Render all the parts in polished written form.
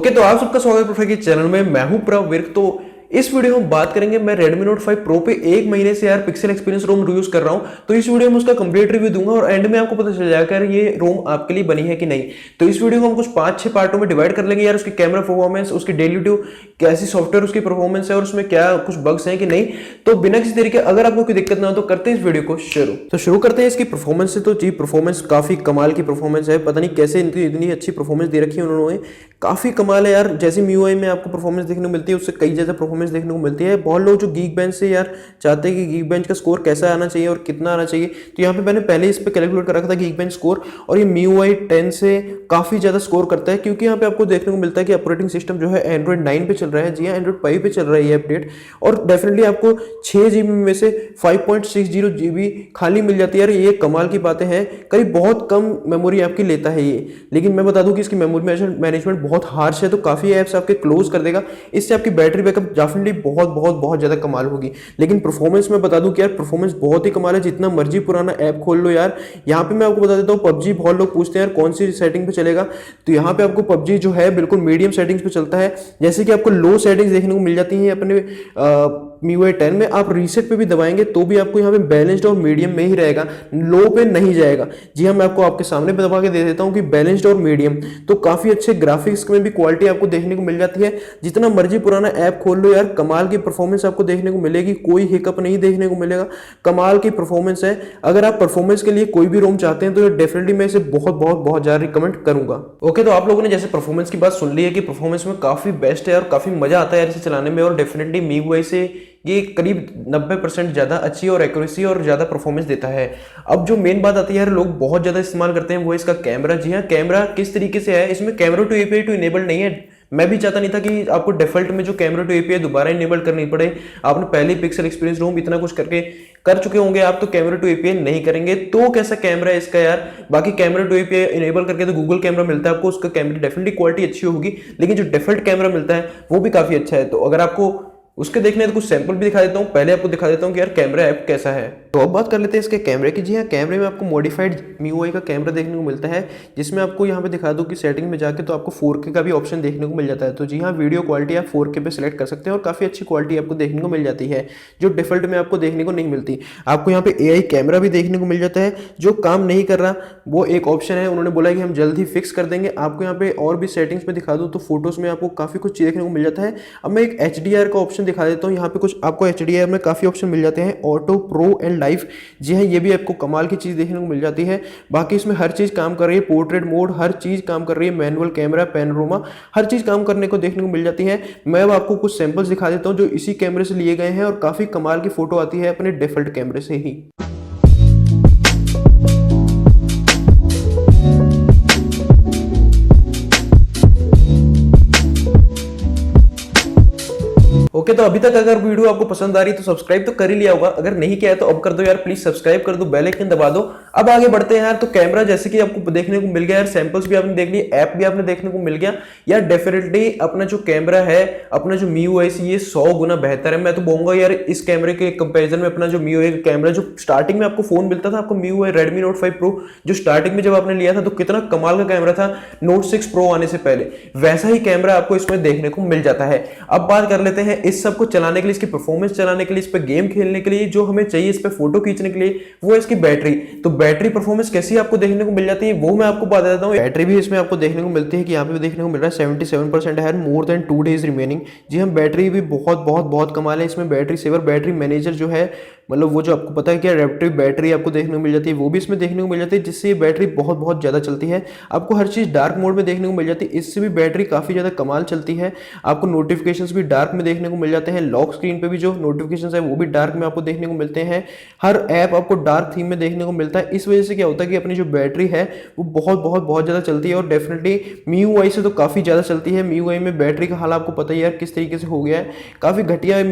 Okay, तो आप सबका स्वागत है प्रोफाइल के चैनल में। मैं हूं प्रवीर। तो इस वीडियो में हम बात करेंगे, मैं Redmi Note 5 Pro पे एक महीने से यार पिक्सल एक्सपीरियंस रोम यूज कर रहा हूं। तो इस वीडियो में उसका कंप्लीट रिव्यू दूंगा और एंड में आपको पता चल जाएगा यार ये रोम आपके लिए बनी है कि नहीं। तो इस वीडियो को हम कुछ 5-6 पार्टों में डिवाइड कर लेंगे यार, उसकी कैमरा परफॉर्मेंस, उसकी डेली टू कैसी सॉफ्टवेयर उसकी परफॉर्मेंस है और उसमें क्या कुछ बग्स हैं कि नहीं। तो बिना किसी तरीके अगर आपको कोई दिक्कत ना हो तो करते हैं इस वीडियो को शुरू। तो शुरू करते हैं इसकी परफॉर्मेंस से। तो जी परफॉर्मेंस काफी कमाल की परफॉर्मेंस है, पता नहीं कैसे इनकी इतनी अच्छी परफॉर्मेंस दे रखी है उन्होंने, काफी कमाल है यार। जैसे MIUI में आपको परफॉर्मेंस देखने को मिलती है उससे कई ज्यादा परफॉर्मेंस देखने को मिलती है। बहुत लोग जो गीक बेंच से यार चाहते हैं कि गीक बेंच का स्कोर कैसा आना चाहिए और कितना आना चाहिए, तो यहाँ पे मैंने पहले इस पे कैलकुलेट कर रखा था गीक बेंच स्कोर, और ये MIUI 10 से काफी ज्यादा स्कोर करता है, क्योंकि यहाँ पे आपको देखने को मिलता है कि ऑपरेटिंग सिस्टम जो है एंड्रॉइड 9 पे चल रहा है। जी हाँ, एंड्रॉइड 5 पे चल रहा है ये अपडेट, और डेफिनेटली आपको 6 GB में से 5.60 GB खाली मिल जाती है यार। ये कमाल की बातें हैं, करीब बहुत कम मेमोरी आपकी लेता है ये। लेकिन मैं बता दूं कि इसकी मेमोरी मैनेजमेंट बहुत हार्श है, तो काफी ऐप्स आपके क्लोज कर देगा। इससे आपकी बैटरी बैकअप डेफिनेटली बहुत बहुत बहुत ज्यादा कमाल होगी। लेकिन परफॉर्मेंस में बता दूं कि यार परफॉर्मेंस बहुत ही कमाल है, जितना मर्जी पुराना ऐप खोल लो यार। यहाँ पे मैं आपको बता देता हूँ, पबजी बहुत लोग पूछते हैं यार कौन सी सेटिंग पे चलेगा, तो यहाँ पे आपको पबजी जो है बिल्कुल मीडियम सेटिंग्स पे चलता है। जैसे कि आपको लो सेटिंग्स देखने को मिल जाती हैं अपने MIUI 10 में, आप रीसेट पे भी दबाएंगे तो भी आपको यहाँ पे बैलेंस्ड और मीडियम में ही रहेगा, लो पे नहीं जाएगा। जी हाँ, मैं आपको आपके सामने पे दबा के दे देता हूँ कि बैलेंस्ड और मीडियम। तो काफी अच्छे ग्राफिक्स में भी क्वालिटी आपको देखने को मिल जाती है। जितना मर्जी पुराना ऐप खोल लो यार, कमाल की परफॉर्मेंस आपको देखने को मिलेगी, कोई हिकअप नहीं देखने को मिलेगा, कमाल की परफॉर्मेंस है। अगर आप परफॉर्मेंस के लिए कोई भी रोम चाहते हैं तो डेफिनेटली मैं इसे बहुत बहुत बहुत ज्यादा रिकमेंड करूंगा। ओके, तो आप लोगों ने जैसे परफॉर्मेंस की बात सुन ली है कि परफॉर्मेंस में काफी बेस्ट है और काफी मजा आता है इसे चलाने में, और डेफिनेटली MIUI से ये करीब 90% ज्यादा अच्छी और एक्यूरेसी और ज्यादा परफॉर्मेंस देता है। अब जो मेन बात आती है यार, लोग बहुत ज्यादा इस्तेमाल करते हैं वो इसका कैमरा। जी हाँ, कैमरा किस तरीके से है, इसमें camera to API to enable नहीं है। मैं भी चाहता नहीं था कि आपको डिफॉल्ट में जो कैमरा टू API दोबारा इनेबल करनी पड़े। आपने पहले पिक्सल एक्सपीरियंस रूम इतना कुछ करके कर चुके होंगे आप, तो कैमरा टू API नहीं करेंगे तो कैसा कैमरा है इसका यार। बाकी कैमरा टू API इनेबल करके तो गूगल कैमरा मिलता है आपको, उसका कैमरा डेफिनेटली क्वालिटी अच्छी होगी, लेकिन जो डिफॉल्ट कैमरा मिलता है वो भी काफी अच्छा है। तो अगर आपको उसके देखने तो कुछ सैंपल भी दिखा देता हूं। पहले आपको दिखा देता हूं कि यार कैमरा ऐप कैसा है। तो अब बात कर लेते हैं इसके कैमरे की। जी हाँ, कैमरे में आपको मॉडिफाइड MIUI का कैमरा देखने को मिलता है, जिसमें आपको यहाँ पे दिखा दूं कि सेटिंग में जाके तो आपको 4K का भी ऑप्शन देखने को मिल जाता है। तो जी हाँ, वीडियो क्वालिटी आप 4K पे सिलेक्ट कर सकते हैं और काफी अच्छी क्वालिटी आपको देखने को मिल जाती है, जो डिफॉल्ट में आपको देखने को नहीं मिलती। आपको यहाँ पे AI कैमरा भी देखने को मिल जाता है, जो काम नहीं कर रहा वो एक ऑप्शन है, उन्होंने बोला कि हम जल्द ही फिक्स कर देंगे। आपको यहाँ पे और भी सेटिंग्स में दिखा दूं तो फोटोज में आपको काफी कुछ देखने को मिल जाता है। अब मैं एक HDR का ऑप्शन दिखा देता हूँ। यहाँ पे कुछ आपको HDR में काफी ऑप्शन मिल जाते हैं, ऑटो, प्रो एंड लाइव। जी हाँ, ये भी आपको कमाल की चीज देखने को मिल जाती है। बाकी इसमें हर चीज काम कर रही है, पोर्ट्रेट मोड हर चीज काम कर रही है, मैनुअल कैमरा, पैनोरामा, हर चीज काम करने को देखने को मिल जाती है। मैं अब आपको कुछ सैंपल्स दिखा देता हूँ जो इसी कैमरे से लिए गए हैं, और काफी कमाल की फोटो आती है अपने डिफॉल्ट कैमरे से ही। ओके, तो अभी तक अगर वीडियो आपको पसंद आ रही तो सब्सक्राइब तो कर ही लिया होगा, अगर नहीं किया है तो अब कर दो यार, प्लीज सब्सक्राइब कर दो, बेल आइकन दबा दो। अब आगे बढ़ते हैं यार। तो कैमरा जैसे कि आपको देखने को मिल गया यार, सैंपल्स भी आपने देख लिए, ऐप भी आपने देखने को मिल गया यार। डेफिनेटली अपना जो कैमरा है, अपना जो MIUI से ये 100 गुना बेहतर है। मैं तो बोलूंगा यार, इस कैमरे के कंपैरिजन में अपना जो MIUI का कैमरा, जो स्टार्टिंग में आपको फोन मिलता था, आपको MIUI Redmi Note 5 Pro जो स्टार्टिंग में जब आपने लिया था तो कितना कमाल का कैमरा था Note 6 Pro आने से पहले, वैसा ही कैमरा आपको इसमें देखने को मिल जाता है। अब बात कर लेते हैं इस सब को चलाने के लिए, इसकी परफॉर्मेंस चलाने के लिए, इस पे गेम खेलने के लिए जो हमें चाहिए, इस पे फोटो खींचने के लिए, वो है इसकी बैटरी। तो बैटरी परफॉर्मेंस कैसी आपको देखने को मिल जाती है वो मैं आपको बता देता हूँ। बैटरी भी इसमें आपको देखने को मिलती है कि यहाँ पे भी देखने को मिल रहा है 77% है, मोर देन 2 days रिमेनिंग। जी हम बैटरी भी बहुत बहुत बहुत कमाल है इसमें। बैटरी सेवर, बैटरी मैनेजर जो है, मतलब वो जो आपको पता है कि एडेप्टिव बैटरी आपको देखने को मिल जाती है, वो भी इसमें देखने को मिल जाती है, जिससे ये बैटरी बहुत बहुत ज्यादा चलती है। आपको हर चीज डार्क मोड में देखने को मिल जाती है, इससे भी बैटरी काफी ज्यादा कमाल चलती है। आपको नोटिफिकेशंस भी डार्क में देखने को मिल जाते हैं, लॉक स्क्रीन पे भी जो नोटिफिकेशंस है वो भी डार्क में आपको देखने को मिलते हैं। हर ऐप आपको डार्क थीम में देखने को मिलता है। इस वजह से क्या होता है कि अपनी जो बैटरी है वो बहुत बहुत बहुत ज्यादा चलती है, और डेफिनेटली MIUI से तो काफी ज्यादा चलती है। MIUI में बैटरी का हाल आपको पता ही यार किस तरीके से हो गया है, काफी घटिया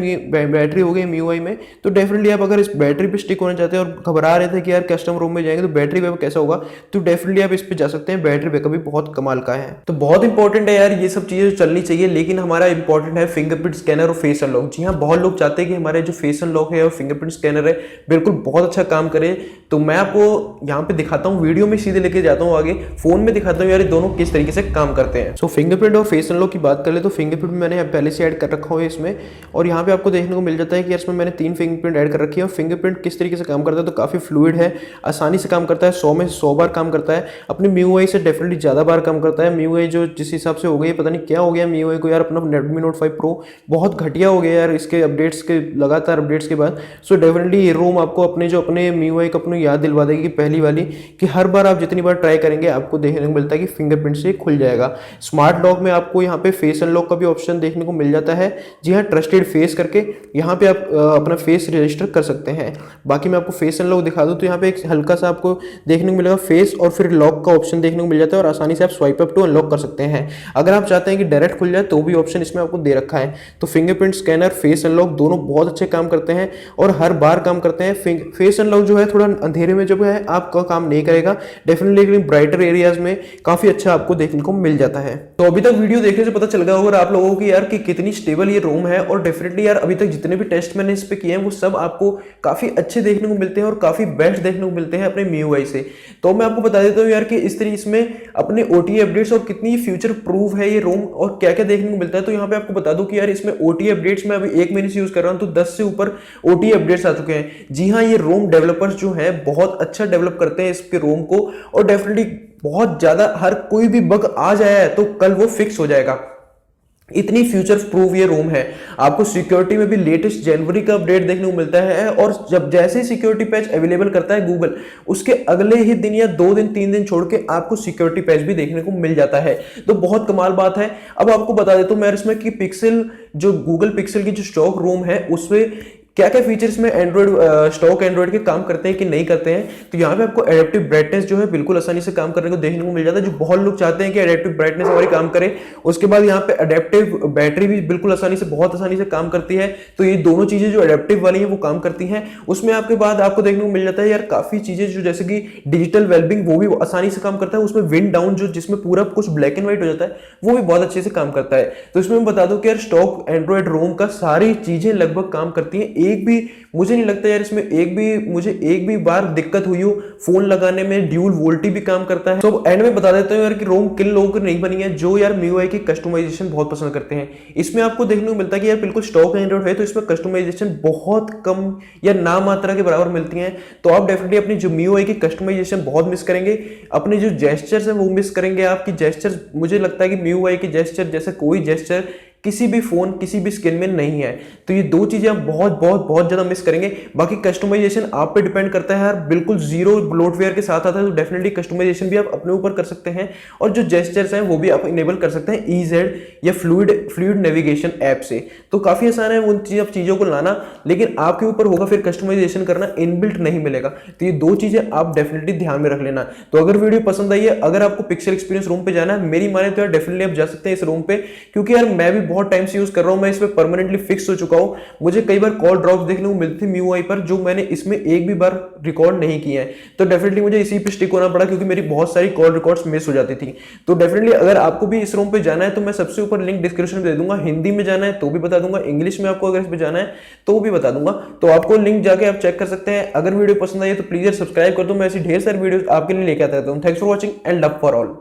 बैटरी हो गई MIUI में। तो डेफिनेटली आप अगर इस बैटरी पे स्टिक होना चाहते हैं और घबरा रहे थे कि यार कस्टम रूम में जाएंगे तो बैटरी बैकअप कैसा होगा, तो डेफिनेटली आप इस पे जा सकते हैं। बैटरी बैकअप भी बहुत कमाल का है। तो बहुत इंपॉर्टेंट है यार ये सब चीजें चलनी चाहिए, लेकिन हमारा इंपॉर्टेंट है फिंगरप्रिंट स्कैनर और फेस अनलॉक। जी हाँ, बहुत लोग चाहते हैं कि हमारे जो फेस अनलॉक है और फिंगरप्रिंट स्कैनर है बिल्कुल बहुत अच्छा काम करे। तो मैं आपको यहाँ पे दिखाता हूँ, वीडियो में सीधे लेके जाता हूँ आगे, फोन में दिखाता हूँ यार ये दोनों किस तरीके से काम करते हैं। सो फिंगरप्रिंट और फेस अनलॉक की बात कर ले तो फिंगरप्रिंट मैंने पहले से ऐड कर रखा है इसमें, और यहाँ पे आपको देखने को मिल जाता है कि इसमें मैंने 3 फिंगरप्रिंट ऐड कर रखी है। और फिंगरप्रिंट किस तरीके से काम करता है तो काफी फ्लूइड है, आसानी से काम करता है, 100 में 100 बार काम करता है। अपने MIUI से डेफिनेटली ज्यादा बार काम करता है। MIUI जो जिस हिसाब से हो गई, पता नहीं क्या हो गया MIUI को यार, अपना Redmi Note 5 Pro बहुत घटिया हो गया यार इसके अपडेट्स के, लगातार अपडेट्स के बाद। सो डेफिनेटली ये रोम आपको अपने MIUI को अपनी याद दिलवा देगी कि पहली वाली, कि हर बार आप जितनी बार ट्राई करेंगे आपको देखने को मिलता है कि फिंगरप्रिंट से खुल जाएगा। स्मार्ट लॉक में आपको यहाँ पे फेस अनलॉक का भी ऑप्शन देखने को मिल जाता है। जी हाँ, ट्रस्टेड फेस करके यहाँ पे आप अपना फेस रजिस्टर कर सकते हैं। बाकी मैं आपको फेस अनलॉक दिखा दूं तो यहाँ पे एक हल्का सा आपको देखने को मिलेगा फेस और फिर लॉक का ऑप्शन देखने को मिल जाता है, और आसानी से आप स्वाइप अप टू अनलॉक कर सकते हैं। अगर आप चाहते हैं कि डायरेक्ट खुल जाए तो भी ऑप्शन इसमें आपको दे रखा है। तो फिंगरप्रिंट स्कैनर, फेस अनलॉक दोनों बहुत अच्छे काम करते हैं और हर बार काम करते हैं। फेस अनलॉक जो है थोड़ा अंधेरे में जब है आपका काम नहीं करेगा डेफिनेटली, लेकिन ब्राइटर एरियाज में काफी अच्छा आपको देखने को मिल जाता है। तो अभी तक वीडियो देखने से पता चल गया होगा आप लोगों की यार कि कितनी स्टेबल ये रोम है, और डेफिनेटली यार अभी तक जितने भी टेस्ट मैंने इस पे किए हैं वो सब आपको काफी अच्छे देखने को मिलते हैं और काफी बेस्ट देखने को मिलते हैं अपने MIUI से। तो मैं आपको बता देता हूँ यार कि इस तरीके इसमें अपने OTA अपडेट्स और कितनी फ्यूचर प्रूफ है ये रोम और क्या क्या देखने को मिलता है। तो यहाँ पे आपको बता दूं कि यार इसमें OTA अपडेट्स में अभी 1 महीने से यूज कर रहा हूँ तो 10 से ऊपर OTA अपडेट्स आ चुके हैं। जी हाँ, ये रोम डेवलपर्स जो है बहुत अच्छा डेवलप करते हैं इसके रोम को, और डेफिनेटली बहुत ज्यादा हर कोई भी बग आ जाए तो कल वो फिक्स हो जाएगा, इतनी फ्यूचर प्रूफ ये रोम है। आपको सिक्योरिटी में भी लेटेस्ट जनवरी का अपडेट देखने को मिलता है, और जब जैसे ही सिक्योरिटी पैच अवेलेबल करता है गूगल, उसके अगले ही दिन या 2 दिन 3 दिन छोड़ के आपको सिक्योरिटी पैच भी देखने को मिल जाता है। तो बहुत कमाल बात है। अब आपको बता देता हूं मैं इसमें कि पिक्सल जो गूगल पिक्सल की जो स्टॉक रोम है उसमें क्या क्या फीचर्स में एंड्रॉइड स्टॉक एंड्रॉइड के काम करते हैं कि नहीं करते हैं। तो यहाँ पे आपको एडेप्टिव ब्राइटनेस जो है बिल्कुल आसानी से काम करने को देखने को मिल जाता है, जो बहुत लोग चाहते हैं कि एडेप्टिव ब्राइटनेस हमारी काम करे। उसके बाद यहाँ पे एडेप्टिव बैटरी भी बिल्कुल आसानी से, बहुत आसानी से काम करती है। तो ये दोनों चीजें जो एडेप्टिव वाली है वो काम करती हैं। उसमें आपके बाद आपको देखने को मिल जाता है यार काफी चीजें जो जैसे कि डिजिटल वेलबिंग वो भी आसानी से काम करता है। उसमें विंड डाउन जो जिसमें पूरा कुछ ब्लैक एंड व्हाइट हो जाता है वो भी बहुत अच्छे से काम करता है। तो इसमें मैं बता दूं कि यार स्टॉक एंड्रॉइड रोम का सारी चीजें लगभग काम करती हैं। एक भी मुझे नहीं लगता यार इसमें मुझे एक भी बार दिक्कत हुई हो फोन लगाने में। ड्यूल वोल्टी भी काम करता है। तो एंड में बता देता हूं यार कि रोम किन लोगों को नहीं बनी है जो यार MIUI की कस्टमाइजेशन बहुत पसंद करते हैं। इसमें आपको देखने को मिलता है कि यार बिल्कुल स्टॉक एंड्रॉइड है तो इसमें कस्टमाइजेशन बहुत कम या ना मात्रा के बराबर मिलती है। तो आप डेफिनेटली अपनी जो MIUI की कस्टमाइजेशन बहुत मिस करेंगे। अपने जो जेस्चर्स है वो मिस करेंगे। आपकी जेस्चर्स, मुझे लगता है कि MIUI के जेस्चर जैसे कोई जेस्चर किसी भी फोन किसी भी स्किन में नहीं है। तो ये दो चीजें आप बहुत बहुत बहुत ज्यादा मिस करेंगे। बाकी कस्टमाइजेशन आप पे डिपेंड करता है यार, बिल्कुल जीरो ब्लोटवेयर के साथ आता है तो डेफिनेटली कस्टमाइजेशन भी आप अपने ऊपर कर सकते हैं, और जो जेस्चर्स हैं वो भी आप इनेबल कर सकते हैं ईजेड या फ्लूइड नेविगेशन ऐप से। तो काफी आसान है उन चीजों को लाना, लेकिन आपके ऊपर होगा फिर कस्टमाइजेशन करना, इनबिल्ट नहीं मिलेगा। तो ये दो चीजें आप डेफिनेटली ध्यान में रख लेना। तो अगर वीडियो पसंद आई है, अगर आपको पिक्सल एक्सपीरियंस रूम पे जाना है, मेरी माने तो यार डेफिनेटली आप जा सकते हैं इस रूम पे, क्योंकि यार मैं भी बहुत टाइम से यूज कर रहा हूं, मैं इसमें परमानेंटली फिक्स हो चुका हूं। मुझे कई बार कॉल ड्रॉप्स देखने को मिलती थी MIUI पर जो मैंने इसमें एक भी बार रिकॉर्ड नहीं किए हैं। तो डेफिनेटली मुझे इसी पे स्टिक होना पड़ा क्योंकि मेरी बहुत सारी कॉल रिकॉर्ड्स मिस हो जाती थी। तो डेफिनेटली अगर आपको भी इस रूम पे जाना है तो मैं सबसे ऊपर लिंक डिस्क्रिप्शन में दे दूंगा। हिंदी में जाना है तो भी बता दूंगा, इंग्लिश में आपको अगर इस पे जाना है तो भी बता दूंगा। तो आपको लिंक जाके आप चेक कर सकते हैं। अगर वीडियो पसंद आई तो प्लीज सब्सक्राइब कर दो, मैं ऐसी ढेर सारी वीडियो आपके लिए लेके आता रहता हूं। Thanks for watching and love for all.